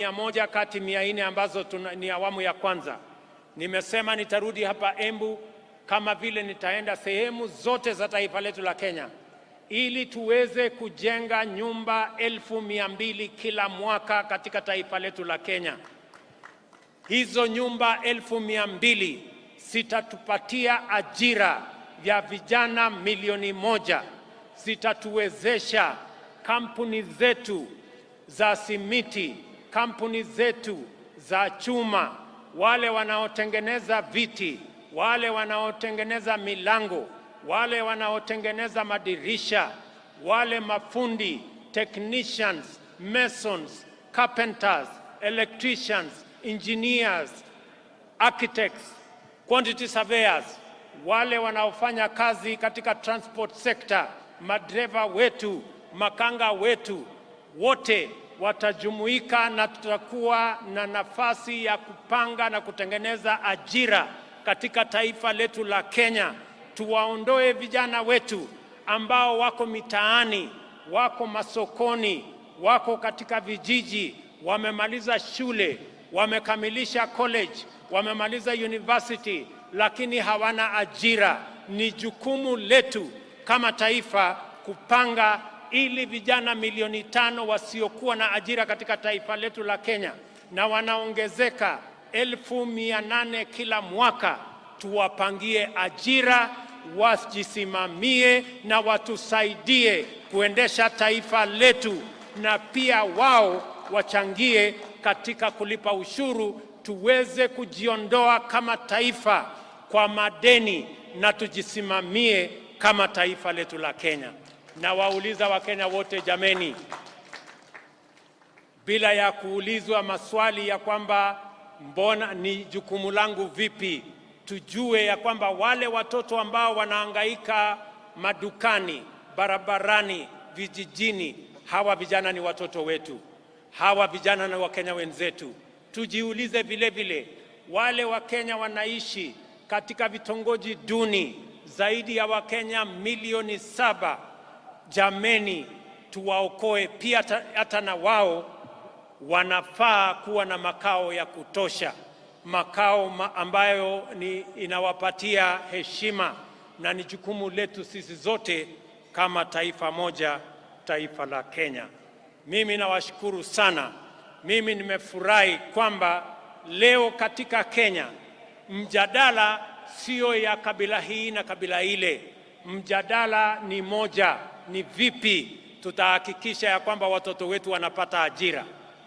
100 kati 400 ambazo ni awamu ya kwanza. Nimesema nitarudi hapa Embu kama vile nitaenda sehemu zote za taifa letu la Kenya ili tuweze kujenga nyumba 200,000 kila mwaka katika taifa letu la Kenya. Hizo nyumba 200,000 zitatupatia ajira ya vijana 1,000,000, zitatuwezesha kampuni zetu za simiti, kampuni zetu za chuma, wale wanaotengeneza viti, wale wanaotengeneza milango, wale wanaotengeneza madirisha, wale mafundi, technicians, masons, carpenters, electricians, engineers, architects, quantity surveyors, wale wanaofanya kazi katika transport sector, madereva wetu, makanga wetu, wote watajumuika na tutakuwa na nafasi ya kupanga na kutengeneza ajira katika taifa letu la Kenya. Tuwaondoe vijana wetu ambao wako mitaani, wako masokoni, wako katika vijiji, wamemaliza shule, wamekamilisha college, wamemaliza university, lakini hawana ajira. Ni jukumu letu kama taifa kupanga ili vijana 500,000 wasiokuwa na ajira katika taifa letu la Kenya, na wanaongezeka 800,000 kila mwaka, tuwapangie ajira, wajisimamie na watusaidie kuendesha taifa letu, na pia wao wachangie katika kulipa ushuru, tuweze kujiondoa kama taifa kwa madeni na tujisimamie kama taifa letu la Kenya. Na wauliza Wakenya wote, jameni, bila ya kuulizwa maswali ya kwamba mbona ni jukumu langu vipi, tujue ya kwamba wale watoto ambao wanahangaika madukani, barabarani, vijijini, hawa vijana ni watoto wetu. Hawa vijana na Wakenya wenzetu. Tujiulize vile vile, wale Wakenya wanaishi katika vitongoji duni, zaidi ya Wakenya milioni 7. Jameni, tuwaokoe pia, hata na wao wanafaa kuwa na makao ya kutosha, makao ambayo inawapatia heshima, na ni jukumu letu sisi zote kama taifa moja, taifa la Kenya. Mimi nawashukuru sana. Mimi nimefurahi kwamba leo katika Kenya mjadala sio ya kabila hii na kabila ile. Mjadala ni moja, ni vipi tutahakikisha ya kwamba watoto wetu wanapata ajira.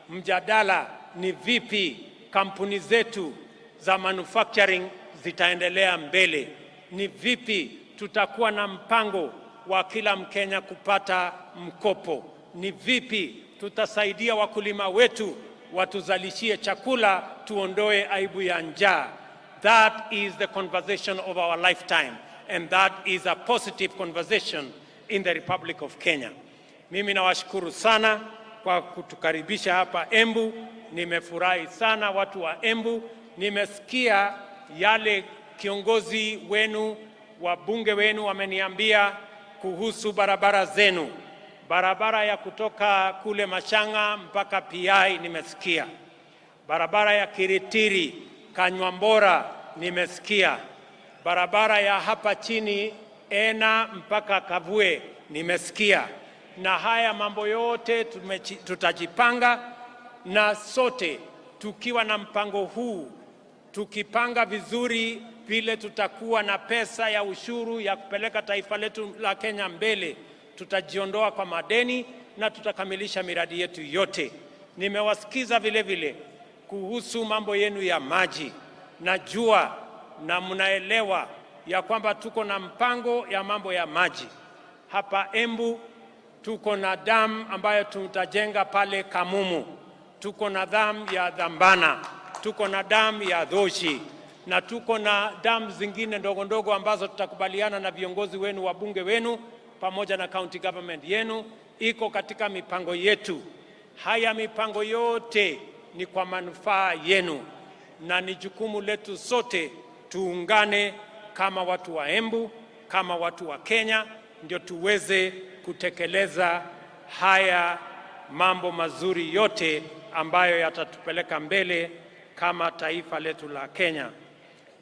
Mjadala ni vipi kampuni zetu za manufacturing zitaendelea mbele. Ni vipi tutakuwa na mpango wa kila Mkenya kupata mkopo. Ni vipi tutasaidia wakulima wetu watuzalishie chakula, tuondoe aibu ya njaa. That is the conversation of our lifetime, and that is a positive conversation in the Republic of Kenya. Mimi nawashukuru sana kwa kutukaribisha hapa Embu. Nimefurahi sana watu wa Embu. Nimesikia yale kiongozi wenu, wabunge wenu wameniambia kuhusu barabara zenu. Barabara ya kutoka kule Mashanga mpaka PI nimesikia. Barabara ya Kiritiri, Kanywambora nimesikia. Barabara ya hapa chini Ena mpaka Kavue nimesikia. Na haya mambo yote tutajipanga, na sote tukiwa na mpango huu, tukipanga vizuri vile tutakuwa na pesa ya ushuru ya kupeleka taifa letu la Kenya mbele, tutajiondoa kwa madeni na tutakamilisha miradi yetu yote. Nimewasikiza vile vile kuhusu mambo yenu ya maji. Najua na mnaelewa ya kwamba tuko na mpango ya mambo ya maji. Hapa Embu tuko na dam ambayo tutajenga pale Kamumu. Tuko na dam ya Dhambana, tuko na dam ya Dhoshi, na tuko na dam zingine ndogo ndogo ambazo tutakubaliana na viongozi wenu, wabunge wenu pamoja na county government yenu. Iko katika mipango yetu. Haya mipango yote ni kwa manufaa yenu, na ni jukumu letu sote tuungane kama watu wa Embu, kama watu wa Kenya, ndio tuweze kutekeleza haya mambo mazuri yote ambayo yatatupeleka mbele kama taifa letu la Kenya.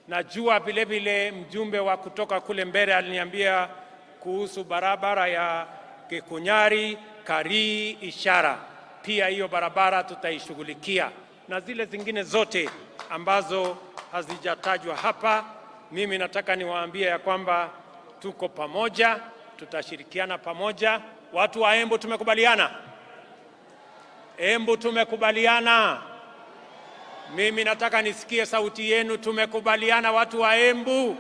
Najua vile vile mjumbe wa kutoka kule mbele aliniambia kuhusu barabara ya Kikunyari, Karii, Ishara. Pia hiyo barabara tutaishughulikia, na zile zingine zote ambazo hazijatajwa hapa. Mimi nataka niwaambie ya kwamba tuko pamoja, tutashirikiana pamoja. Watu wa Embu tumekubaliana? Embu tumekubaliana? Mimi nataka nisikie sauti yenu. Tumekubaliana watu wa Embu?